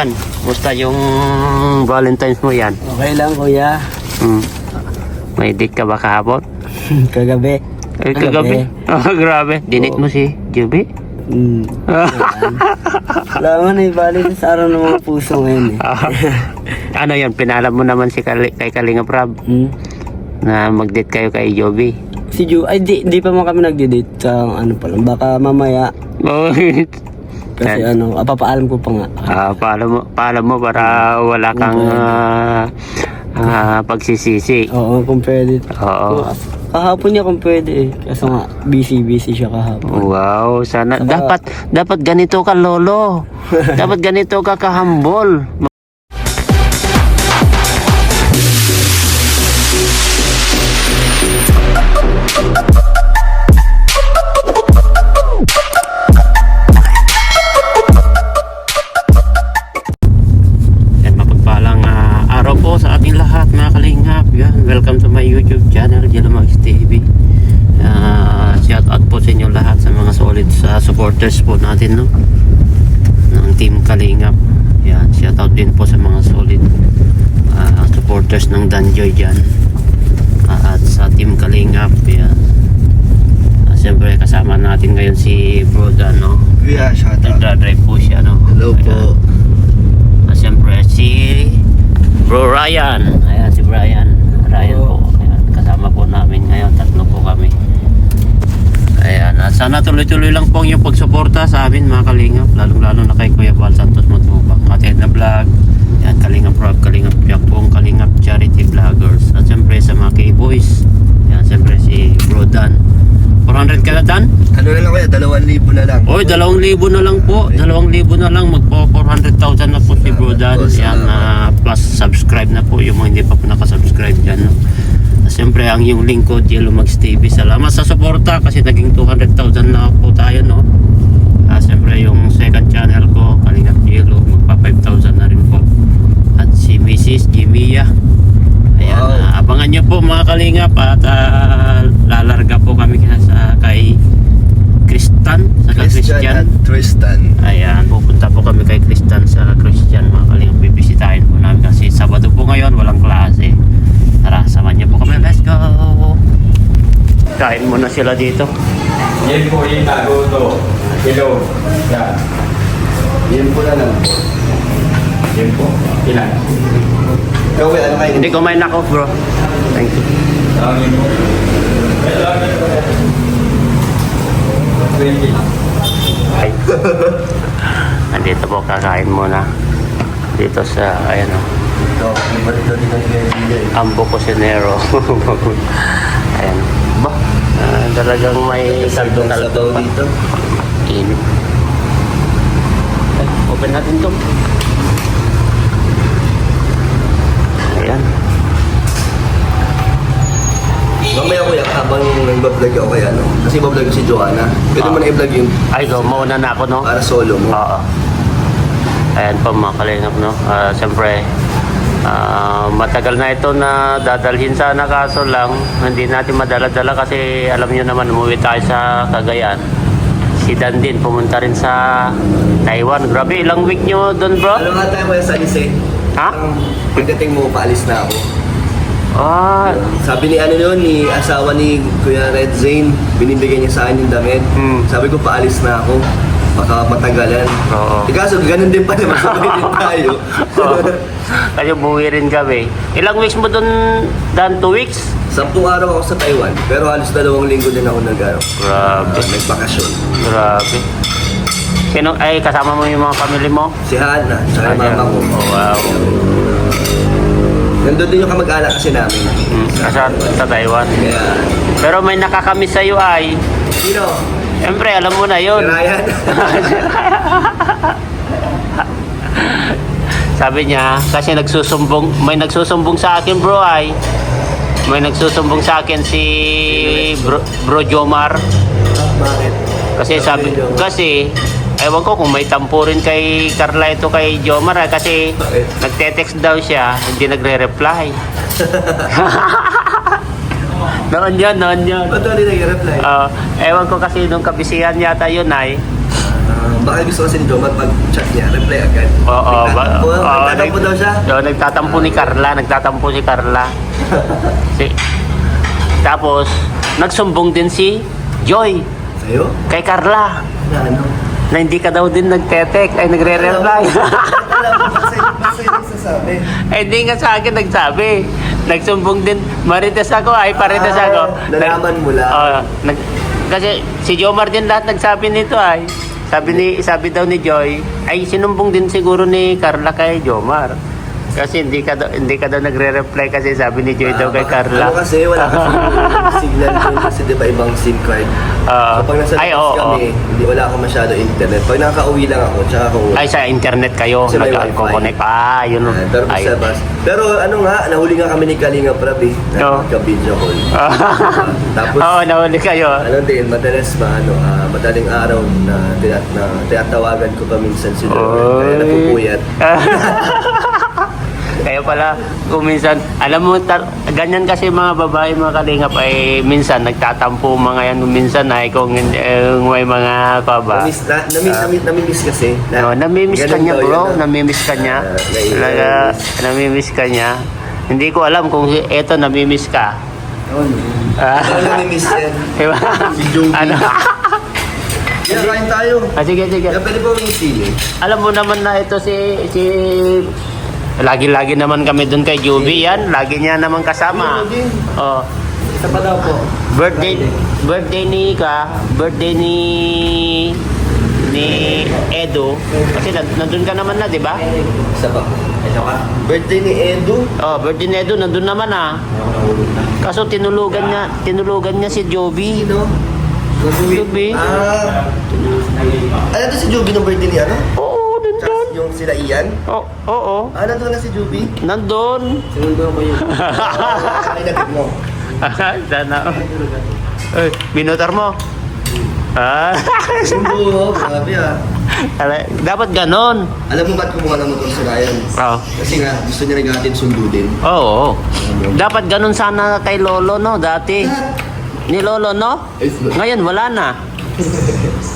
yan? Musta yung Valentine's mo yan? Okay lang, kuya. May date ka ba kahapon? Kagabi. Eh, kagabi? Grabe. Dinate mo si Juby? Wala man eh, bali sa araw ng mga puso ngayon eh. Ano yan? Pinalam mo naman si kay Kalinga Prab na mag-date kayo kay Joby. Si Ju, ay di pa man kami nagde-date sa ano pa lang. Baka mamaya. Kasi papaalam ko pa nga. Paalam mo para wala kang pagsisisi. Oo, kung pwede. Oo. Kahapon niya kung pwede eh. Kasi nga, busy siya kahapon. Wow, sana. Dapat ganito ka, lolo. Dapat ganito ka kahambol. Sa ating lahat mga kalingap, yan, welcome to my YouTube channel, Jelamax TV. Shout out po sa inyo lahat sa mga solid supporters po natin, no, ng Team Kalingap. Yan, shout out din po sa mga solid supporters ng Danjoy dyan, at sa Team Kalingap. Yan, siyempre kasama natin ngayon si Bro Dan, no? Yeah, shout out. Nagdadrive po siya, no? Hello po. Siyempre si Bro Ryan. Ayan si Brian. Ryan po. Ayan, kasama po namin ngayon. Tatlo po kami. Ayan. At sana tuloy-tuloy lang po yung pagsuporta sa amin mga kalingap. Lalong-lalo na kay Kuya Val Santos Matubang. Katiad na vlog. Ayan, Kalingap Rob, Kalingap Jack po. Kalingap Charity Vloggers. At siyempre sa mga K-Boys. Ayan, siyempre si Bro Dan. 400 ka na, Dan? Ano na lang kuya, 2,000 na lang. Oy, 2,000 na lang po. 2,000 na lang. Magpo 400,000 na po si Bro Dan. Yan, plus subscribe na po yung mga hindi pa po nakasubscribe dyan, no? Siyempre ang yung lingkod, Jelamax TV. Salamat sa suporta kasi naging 200,000 na po tayo, no? Siyempre yung second channel ko, Kalingap Jelo, magpa 5,000 na rin po. At si Mrs. Jimia. Ayan, wow. Abangan nyo po mga kalingap at lalarga po kami kay Christian At Tristan. Ayan, pupunta po kami kay Christian sa Christian mga kalingap. Bibisitahin po namin kasi Sabado po ngayon, walang klase. Tara, samahan nyo po kami. Let's go! Kain muna sila dito. Yan po yung naguto. Kilo. Yan. Yan po na lang. Yan po. Ilan? Ikaw kuya, ano kayo? Hindi kumain ako, bro. Thank you. Langin mo. Langin mo. 20. Ay. Andito po, kakain muna. Dito sa, ayan o. Ito, iba dito din ang gaya. Ambo Cosinero. Ayan. Ba? Talagang may Sabaw dito. Init. Ay, open natin to. Ayan. Mamaya kuya, habang nag-vlog ako kaya, no? Kasi bablog ko si Joanna. Pwede mo na i-vlog yung Ay, go. Mauna na ako, no? para solo mo. Oo. Ayan po mga kalingap, no? Siyempre, matagal na ito na dadalhin sana, kaso lang hindi natin madala-dala kasi alam nyo naman umuwi tayo sa Cagayan. Si Dan din pumunta rin sa Taiwan. Grabe, ilang week nyo doon, bro? Ano nga tayo kuya sa Alice? Ha? Pagdating mo, paalis na ako. Ah, Sabi ni asawa ni Kuya Red Zane, binibigyan niya sa akin yung damit. Sabi ko, paalis na ako. Baka matagalan. Oo. Kaso, ganun din pa naman. Sabay din tayo. kasi buwi rin kami. Ilang weeks mo doon, Dan? 2 weeks? 10 araw ako sa Taiwan. Pero halos 2 linggo din ako Grabe. may bakasyon. Grabe. Sino, ay, kasama mo yung mga family mo? Si Hana, tsaka yung mama ko. Oh, wow. Nandun din yung kamag-anak kasi namin. Sa Taiwan. Kaya, Pero may nakakamiss sa'yo ay, sino? siyempre alam mo na Si yun. Ryan. Sabi niya, kasi may nagsusumbong sa akin, bro, ay. May nagsusumbong sa akin si bro Jomar. Bakit? Kasi ewan ko kung may tampo rin kay Carla ito kay Jomar, kasi nagte-text daw siya, hindi nagre-reply. Noon yun. Ba't ulit nag-reply? Ewan ko kasi nung kabisihan yata yun ay Baka gusto kasi ni Jomar pag chat niya, reply agad. Nagtatampo daw siya. Nagtatampo ni Carla, nagtatampo si Carla. Tapos, nagsumbong din si Joy Sa'yo? kay Carla. Na ano? Na hindi ka daw din nagtetek, ay nagre-reply. Alam mo, basta yung nagsasabi. Ay, hindi nga sa akin nagsabi. Nagsumbong din, marites ako, ay parites ako. Nalaman mo lang. Kasi si Jomar din lahat nagsabi nito ay. Sabi daw ni Joy, ay sinumbong din siguro ni Carla kay Jomar. Kasi hindi ka daw nagre-reply kasi sabi ni Joy daw kay Carla. Ano kasi, wala kasi signal yun kasi di ba ibang SIM card. So pag nasa labas kami, hindi wala ako masyado internet. Pag nakaka-uwi lang ako, tsaka ako. Ay, sa internet kayo, Kasi may nag-connect. Yun. Pero sa bus. Pero ano nga, nahuli nga kami ni Kalinga Prab eh. Nagka-video call. Tapos, nahuli kayo. ano din, madaling araw na tinatawagan ko pa minsan si Lord. Kaya napupuyat. Kaya pala, kung minsan, alam mo, ganyan kasi mga babae, mga kalingap, ay minsan nagtatampo mga yan, minsan ay kung may mga kaba. Namimiss kasi. Namimiss ka niya, bro. Namimiss ka niya. Namimiss ka niya. Hindi ko alam kung eto namimiss ka. Namimiss yan. Diba? Si Joey. Ano? Yeah, kain tayo. Sige. Kaya pwede po may sili. Alam mo naman na ito si lagi-lagi naman kami doon kay Juby yan. Lagi niya naman kasama. Oh. Isa pa daw po. Birthday ni Edo. Kasi nandun ka naman na, di ba? Isa pa. Birthday ni Edu. Oh, birthday ni Edo, nandun naman ah. Kaso tinulugan niya si Joby. Sino? Joby. Ano to si Joby ng birthday ni ano? Oo, nandun. Yung sila Ian? Oo. Nandun na si Joby? Nandun. Sinundo ko yun. Ay, natin mo. Sana. Binotar mo. Sundo, grabe Dapat ganon. Alam mo ba't kumuha ng motor si Ryan? Oo. Kasi nga, gusto niya rin natin sundo din. Oo. Dapat ganon sana kay Lolo, no? Dati. Ni Lolo, no? Ngayon, wala na.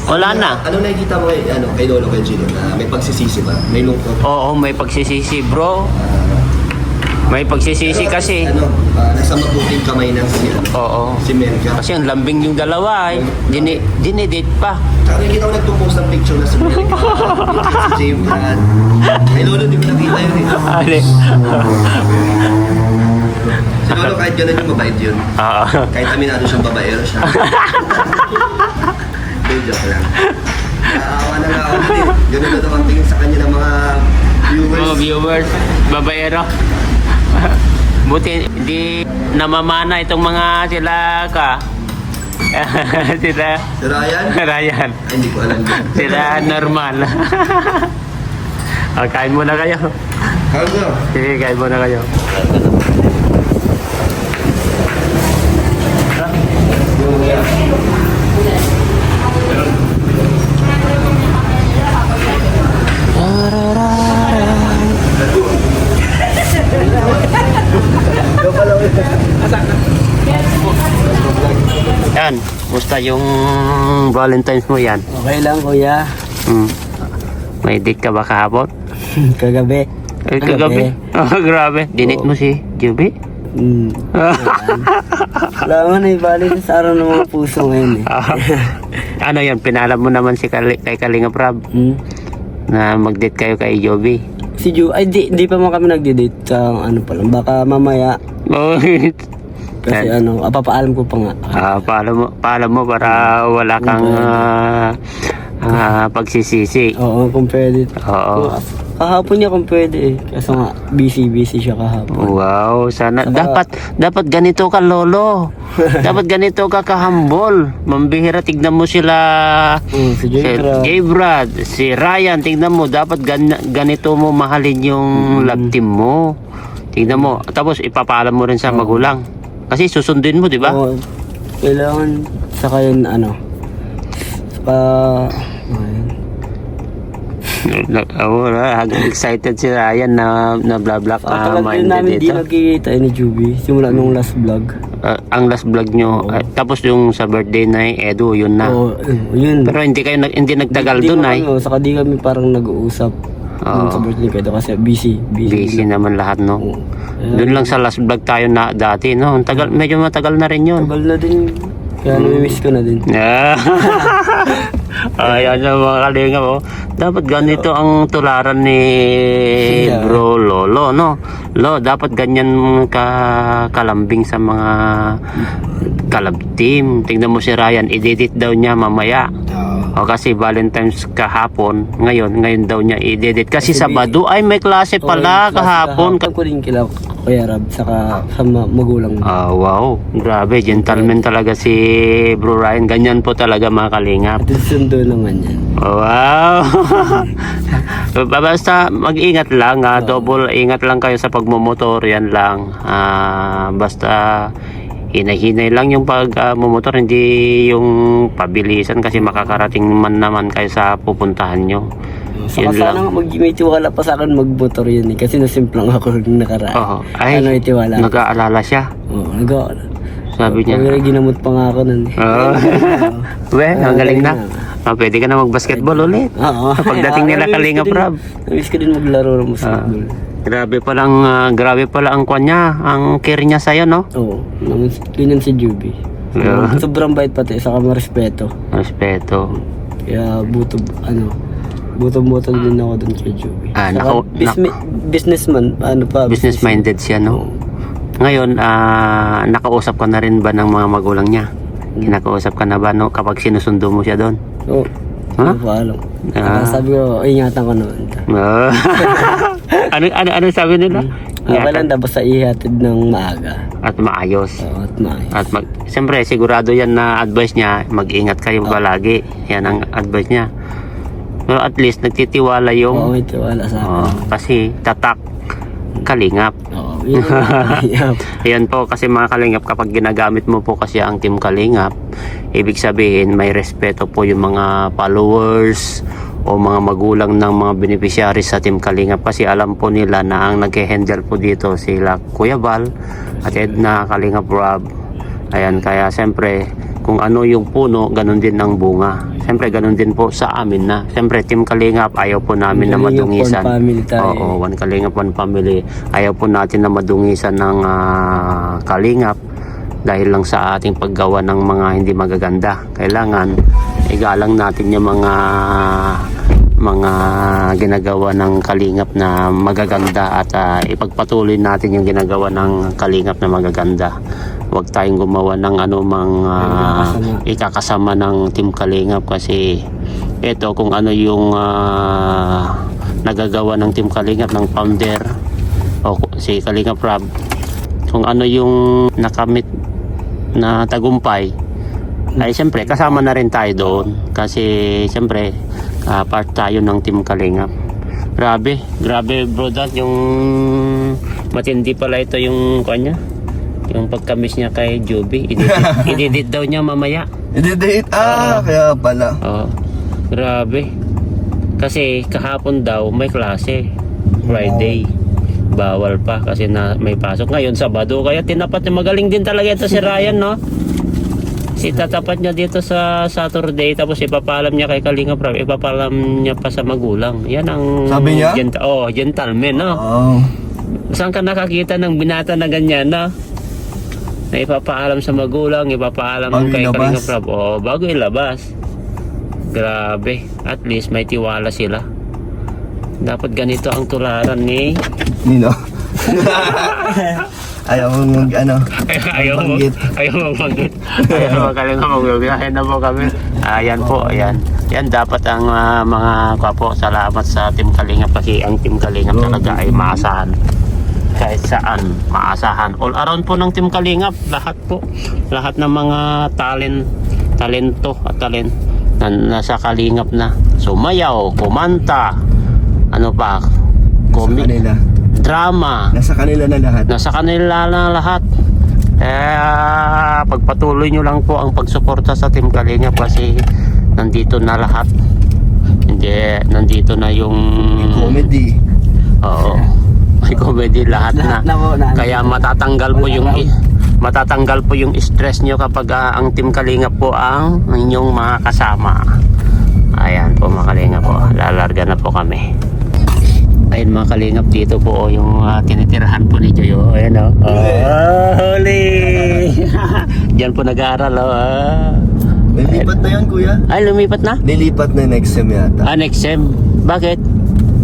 Wala na. Ano nakikita mo kay Lolo, kay Gino, na may pagsisisi ba? May lungkot? Oo, may pagsisisi, bro. May pagsisisi kasi. Nasa mabuting kamay ng si Melka. Kasi ang lambing yung dalawa eh. Dinedate pa. Tsaka nakikita ko nagpo-post ng picture na si Melka. Si James Brad. Kay Lolo, di ko nakita yun eh. Si Lolo, kahit gano'n yung mabait yun. Kahit aminado siyang babaero siya. Joke lang. Naawa na nga ako din. Ganun na naman tingin sa kanya ng mga viewers. Mga viewers, babaero. Buti di namamana itong mga sila sila Si Ryan? Ryan. Ay, hindi ko alam yun. Sila normal. Kain muna kayo. Hanggang. Sige, kain muna kayo. Yan, musta yung Valentine's mo yan? Okay lang, kuya. May date ka ba kahapon? Kagabi. Ay, kagabi. Grabe. Dinate mo si Juby? Wala man eh, bali sa araw ng mga puso ngayon eh. Ano yan, pinalam mo naman si kay Kalinga Prab na mag-date kayo kay Joby. Si Ju, ay di pa mo kami nagde-date sa ano pa lang. Baka mamaya. Kasi papaalam ko pa nga. Paalam mo para wala kang pagsisisi. Oo, kung pwede. Oo. Kahapon niya kung pwede eh. Kaso nga, busy siya kahapon. Wow, sana. Dapat ganito ka, Lolo. Dapat ganito ka kahambol. Mambihira, tignan mo sila. Si Jay Brad, si Ryan, tignan mo. Dapat ganito mo mahalin yung love team mo. Tignan mo. Tapos ipapaalam mo rin sa magulang. Kasi susundin mo, di ba? Oo. Kailangan saka yun, saka... Excited si Ryan na bla-bla Tagal din namin di dito. nagkikita ni Juby. Simula nung last vlog. Ang last vlog nyo, tapos yung sa birthday na Edu, yun na. Oo, yun. Pero hindi nagtagal Di doon mo ay. ano, saka di kami parang nag-uusap. Yung sa birthday ko kasi busy. Busy naman lahat, no? Oo. Doon lang sa last vlog tayo na dati, no? Medyo matagal na rin yun. Tagal na din. Kaya nami-miss ko na din. Yeah. Ayan na mga kalinga mo. Dapat ganito ang tularan ni Bro Lolo, no? Dapat ganyan kalambing sa mga kalab team. Tingnan mo si Ryan, i-edit daw niya mamaya. O kasi Valentine's kahapon, ngayon daw niya i-edit. Kasi Sabado ay may klase pala kahapon. Ko din kila Kuya Rab, saka sa magulang. Wow, grabe, gentleman talaga si Bro Ryan. Ganyan po talaga mga kalingap. At sundo naman yan. Wow. Basta mag-ingat lang, double ingat lang kayo sa pagmumotor, yan lang. Basta hinay-hinay lang yung pagmumotor, hindi yung pabilisan kasi makakarating man naman kayo sa pupuntahan nyo. Saka Yun sana lang. may tiwala pa sa akin magmotor yun eh. Kasi nasimplang ako nung nakaraan. Oo. Ay, Ano itiwala? nag-aalala siya. Oo, nag-aalala. Sabi niya. Pag ginamot pa nga ako nun eh. Oo. Ang galing na. Pwede ka na mag-basketball ulit. Oo. Pagdating nila Kalingap Rab. Namiss ko din maglaro ng basketball. Grabe pala ang kwan niya, ang care niya sa'yo, no? Oo. Ganyan si Juby. Yeah. Sobrang bait pati, saka marespeto. Respeto. Kaya buto-buto din ako dun kay Juby. Saka businessman, Business-minded siya, no? Ngayon, nakausap ka na rin ba ng mga magulang niya? Kinakausap ka na ba, no? Kapag sinusundo mo siya doon? Oo. Ha? Ano pa alam. Sabi ko, ingatan ko naman. Ano sabi nila? Okay lang, tapos sa ihatid ng maaga. At maayos. Oo, at maayos. Siyempre, sigurado yan na advice niya, mag-ingat kayo palagi. Yan ang advice niya. Pero at least, nagtitiwala Oo, yung... may tiwala sa akin. kasi tatak Kalingap. Oo, yun ang Ayan po, kasi mga Kalingap, kapag ginagamit mo po kasi ang Team Kalingap, ibig sabihin may respeto po yung mga followers o mga magulang ng mga beneficiaries sa Team Kalingap, kasi alam po nila na ang nag-handle po dito sila Kuya Val at Edna Kalingap Rob. Ayan, kaya siyempre kung ano yung puno, ganun din ang bunga. Siyempre ganun din po sa amin na. Siyempre Team Kalingap, ayaw po namin na madungisan. One family tayo. Oo, One Kalingap, One Family. Ayaw po natin na madungisan ng Kalingap dahil lang sa ating paggawa ng mga hindi magaganda. Kailangan igalang natin yung mga ginagawa ng Kalingap na magaganda at ipagpatuloy natin yung ginagawa ng Kalingap na magaganda. Huwag tayong gumawa ng anumang ikakasama ng Team Kalingap, kasi ito kung ano yung nagagawa ng Team Kalingap ng founder o si Kalingap Rob, kung ano yung nakamit na tagumpay, ay siyempre kasama na rin tayo doon, kasi siyempre part tayo ng Team Kalingap. Grabe bro, that yung matindi pala ito yung kanya, yung pagkamis niya kay Joby. Ididit daw niya mamaya. I-date? Kaya pala. Grabe. Kasi kahapon daw may klase. Friday. Bawal pa kasi na may pasok. Ngayon Sabado, kaya tinapat niya. Magaling din talaga ito si Ryan, no? Tatapat niya dito sa Saturday, tapos ipapaalam niya kay Kalingap Rob, ipapaalam niya pa sa magulang. Yan ang Sabi niya? Gentleman, no? Saan ka nakakita ng binata na ganyan, no? Na ipapaalam sa magulang, ipapaalam Bago kay ilabas. Kalingap Rob. Bago ilabas. Grabe. At least may tiwala sila. Dapat ganito ang tularan ni... Nino? Ayaw mong Ayaw mo magbanggit. Ayaw mo Kalingap magbibiyahe na po kami. Ayan po, ayan. Yan dapat ang mga kwapo. Salamat sa Team Kalingap, kasi ang Team Kalingap talaga ay maasahan. Kahit saan, maasahan. All around po ng Team Kalingap, lahat po. Lahat ng mga talento at talent na nasa Kalingap na. Sumayaw, kumanta, ano pa, kanila. drama. Nasa kanila na lahat. Nasa kanila na lahat. Pagpatuloy nyo lang po ang pagsuporta sa Team Kalingap, kasi nandito na lahat. Hindi, nandito na yung... Comedy. Oo. May comedy lahat na. Lahat na po na. Kaya matatanggal po yung matatanggal po yung stress nyo kapag ang Team Kalingap po ang inyong mga kasama. Ayan po mga Kalingap po. Lalarga na po kami. Ayun mga Kalingap, dito po yung tinitirahan po ni Joy. Ayan o. Holy! Diyan po nag-aaral o. Nilipat na yan, kuya. Ay, lumipat na? Nilipat na next sem yata. Next sem. Bakit?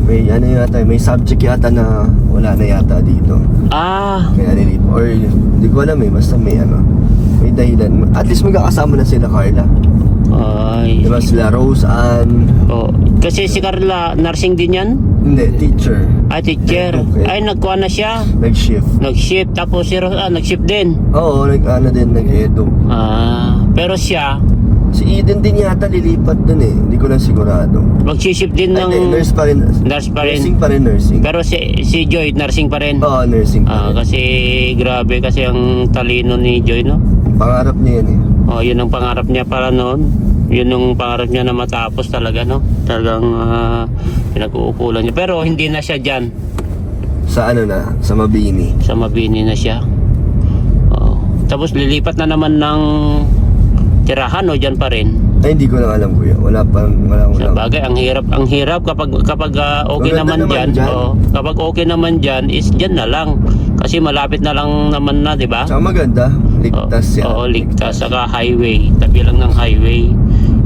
May ano yata, may subject yata na wala na yata dito. Kaya nilipat. Or hindi ko alam basta may may dahilan. At least magkakasama na sila Carla. Ay. Diba sila Rose, Ann. Kasi si Carla, nursing din yan? Hindi, teacher. Teacher. Okay. Ay, nagkuha na siya. Nag-shift. Nag-shift. Tapos si Rose, nag-shift din. Oo, nag-edo. Pero siya, Si Eden din yata lilipat dun Hindi ko lang sigurado. mag-shift din Ay, ng... hindi, nurse pa rin. Nurse pa rin. Nursing pa rin, nursing. Pero si Joy, nursing pa rin. Oo, nursing pa rin. Kasi grabe kasi ang talino ni Joy, no? Pangarap niya yan Yun ang pangarap niya para noon. Yun ang pangarap niya na matapos talaga, no? Talagang pinag-uukulan niya. Pero hindi na siya dyan. Sa sa Mabini. Sa Mabini na siya. Tapos lilipat na naman ng tirahan o dyan pa rin. Ay, hindi ko lang alam, kuya. Wala ko Sa lang. bagay, ang hirap kapag okay Maganda naman dyan. Kapag okay naman dyan is dyan na lang. Kasi malapit na lang naman na, di ba? Tsaka maganda. Ligtas yan. Oo, ligtas. Saka highway. Tabi lang ng highway.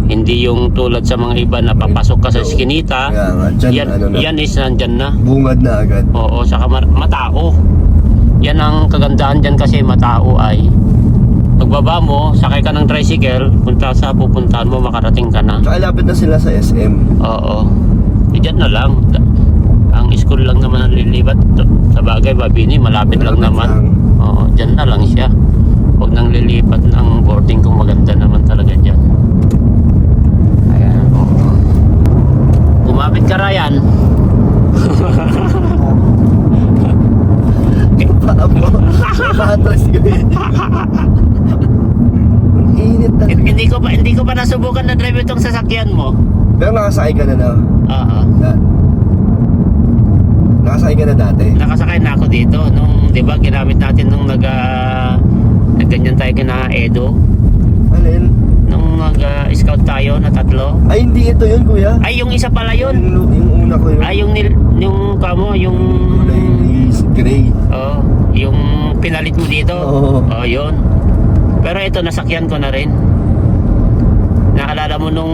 Hindi yung tulad sa mga iba na papasok ka sa eskinita. Kaya nga, dyan, Yan is nandyan na. Bungad na agad. Oo, saka matao. Yan ang kagandahan dyan kasi matao ay pagbaba mo, sakay ka ng tricycle, punta sa pupuntahan mo, makarating ka na. Tsaka lapit na sila sa SM. Oo. Diyan na lang. Ang school lang naman ang lilipat. Sa bagay, Mabini, malapit lang naman. Oo, dyan na lang siya. Huwag nang lilipat ng boarding kung maganda naman talaga dyan. Ayan. Kumapit ka, Ryan. Patras ko yun. Init talaga. Hindi ko pa nasubukan na drive itong sasakyan mo. Pero nakasakay ka na Oo. Nakasakay ka na dati. Nakasakay na ako dito nung, 'di ba, ginamit natin nung nagganyan tayo kina Edo. Alin? Nung nag-scout tayo na 3. Ay, hindi ito yun, kuya. Ay, yung isa pala yun. Yung una ko yun. Ay, yung kamo, yung Kulay gray. yung pinalit mo dito. Oo. Yun. Pero ito nasakyan ko na rin. Naalala mo nung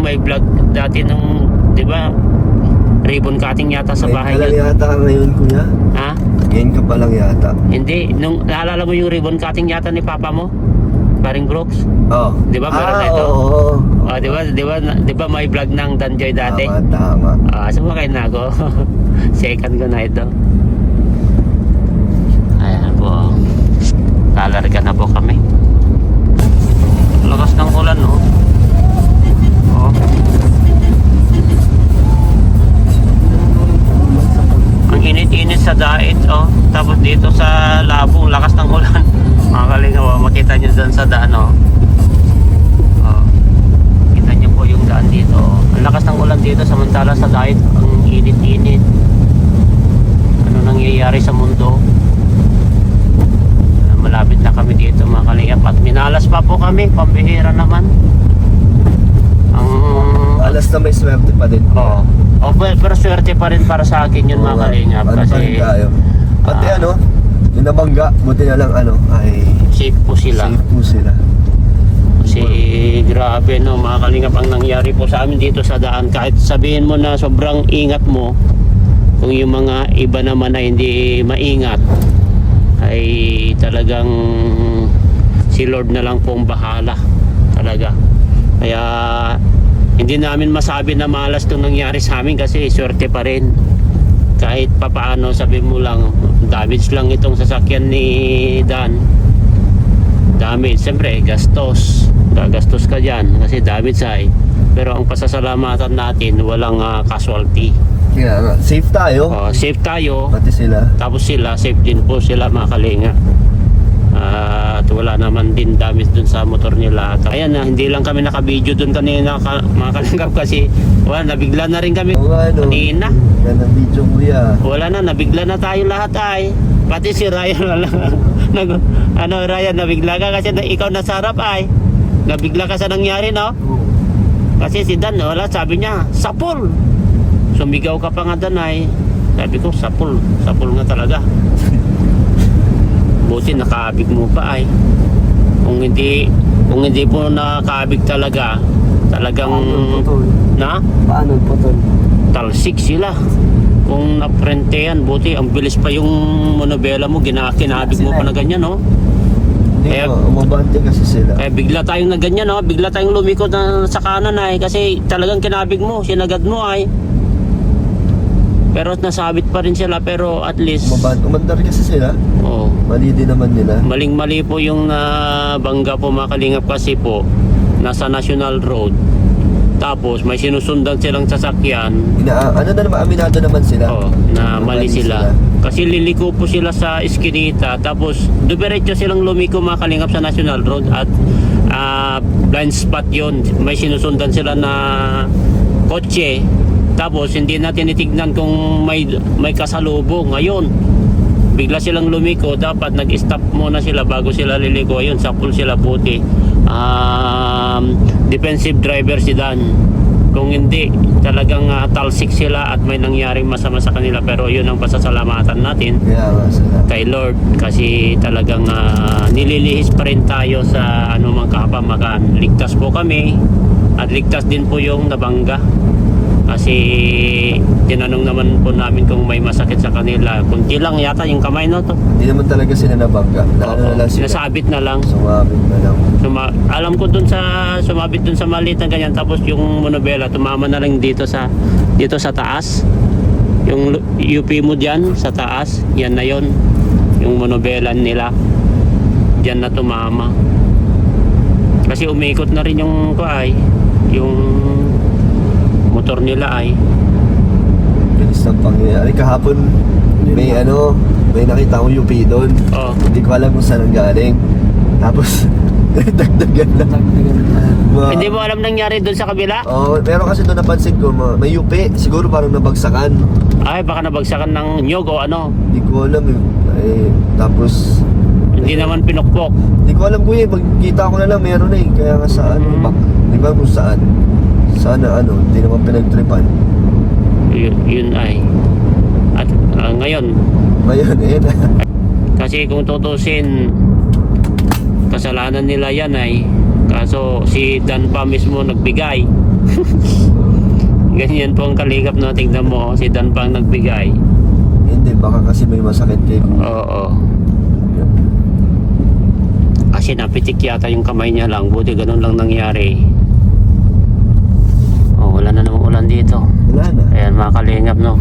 may vlog dati nung, 'di ba? Ribbon cutting yata sa bahay Ngayon ka lang yun. yata ngayon, kuya. Ha? Ngayon ka pa lang yata. Hindi, nung naalala mo yung ribbon cutting yata ni Papa mo? Paring Brooks? Oo. Di ba meron na ito? Oo. Di ba may vlog ng Danjoy dati? Tama. Sumakay na ako. Second ko na ito. Ayan po. Lalarga na po kami. Lakas ng ulan, no? Ang init-init sa dait, tapos dito sa Labong, lakas ng ulan. Mga kalingaw, makita nyo dyan sa daan, kita nyo po yung daan dito. Ang lakas ng ulan dito, samantala sa dait, ang init-init. Ano nangyayari sa mundo? Malapit na kami dito, mga kalingap, at minalas pa po kami, pambihira naman. Alas na may swerte pa din. Pero swerte pa rin para sa akin yun, mga kalingap, kasi pati yung nabangga, buti na lang ay safe po sila. safe po sila. Kasi grabe, no, mga kalingap, ang nangyari po sa amin dito sa daan. Kahit sabihin mo na sobrang ingat mo, kung yung mga iba naman na hindi maingat, ay talagang si Lord na lang pong bahala talaga. Kaya hindi namin masabi na malas itong nangyari sa amin kasi swerte pa rin. Kahit papaano, sabi mo lang, damage lang itong sasakyan ni Dan. Damage, siyempre gastos. Gagastos ka dyan kasi damage ay. Pero ang pasasalamatan natin, walang casualty. Kaya nga, safe tayo. Safe tayo. Pati sila. Tapos sila, safe din po sila, mga kalinga. At wala naman din damage dun sa motor nila. At ayan na, hindi lang kami naka-video dun kanina mga kalingap kasi wala, nabigla na rin kami Oo nga, no. kanina. Yan ang video, kuya. Wala na, nabigla na tayo lahat ay. Pati si Ryan wala. Ryan, nabigla ka kasi ikaw nasa harap ay. Nabigla ka sa nangyari, no? Kasi si Dan, wala, sabi niya, sapul. Sumigaw ka pa nga Dan ay. Sabi ko, sapul nga talaga. Buti nakaabig mo pa ay. Kung hindi po nakaabig talaga, talagang na Paano po tol? talsik sila. Kung naprente yan, buti ang bilis pa yung monobela mo, kinabig mo pa na ganyan, no? Hindi Kaya- mo, umabante kasi sila. Kaya bigla tayong na ganyan, no? Bigla tayong lumikot na sa kanan ay kasi talagang kinabig mo, sinagad mo ay. Pero nasabit pa rin sila, pero at least Umandar kasi sila. oh, Mali din naman nila. maling-mali po yung bangga po mga kalingap kasi po nasa National Road. Tapos may sinusundan silang sasakyan. Ano na naman, aminado naman sila. Oh, na mali sila. Kasi liliko po sila sa iskinita. Tapos dumiretso silang lumiko mga kalingap sa National Road at blind spot yon. May sinusundan sila na kotse. Tapos hindi na tinitignan kung may kasalubong. Ngayon, bigla silang lumiko. Dapat nag-stop muna sila bago sila liliko. Ayun, sapul sila puti. Defensive driver si Dan. Kung hindi, talagang talsik sila at may nangyaring masama sa kanila. Pero yun ang pasasalamatan natin Kaya nga sila. kay Lord kasi talagang nililihis pa rin tayo sa anumang kapamakan. Ligtas po kami at ligtas din po yung nabangga. Kasi tinanong naman po namin kung may masakit sa kanila. Kunti lang yata yung kamay, no? To. Hindi naman talaga sila nabangga. Naano na lang sila. Sinasabit na lang. Sumabit na lang. Alam ko sumabit dun sa maliit na ganyan, tapos yung monobela tumama na lang dito sa taas. Yung UP mo diyan sa taas, yan na yon. Yung monobela nila. Diyan na tumama. Kasi umikot na rin yung yung motor nila ay. Bilis ng pangyayari. Kahapon, may nakita akong UP doon. Oh. Hindi ko alam kung saan ang galing. Tapos, dagdagan lang. Hindi mo alam nangyari doon sa kabila? Oo, pero kasi doon napansin ko, may UP. Siguro parang nabagsakan. Ay, baka nabagsakan ng nyog o ano. Hindi ko alam eh. Tapos, Hindi naman pinukpok. hindi ko alam kuya. Magkita ko na lang, meron eh. Kaya nga saan? Hindi ko alam kung saan. Sana hindi naman pinagtripan. Yun ay. At ngayon, Ngayon, kasi kung tutusin, kasalanan nila yan ay. Kaso si Dan pa mismo nagbigay. Ganyan po ang kaligap na tingnan mo. Si Dan pa ang nagbigay. Hindi, baka kasi may masakit kay kuya. Oo. Kasi napitik yata yung kamay niya lang. Buti ganun lang nangyari. Oh, wala na namang ulan dito. Wala na. Ayan mga kalingap, no?